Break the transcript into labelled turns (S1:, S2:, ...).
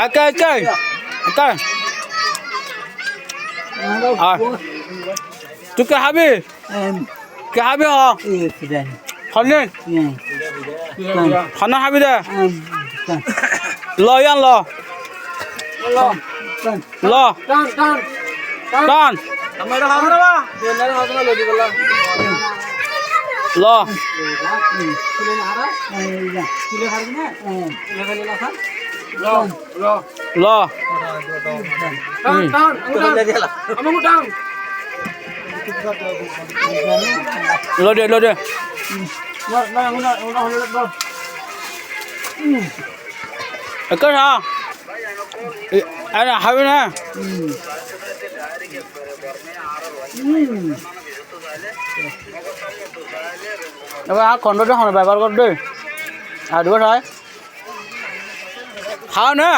S1: Okay. Tú cái hả bi? Cái hả bi hả? Khẩn lên. Khẩn nó hả bi đây? Lo yan lo. Lo. Tan.
S2: Kamera ba? Donare hawna lodi bolla.
S1: Lo. Lo. Lo deh. Cái hả? Anh habi na. এবার খন্ডটা হনে ব্যবহার কর দে আর দুটো হয় খাও না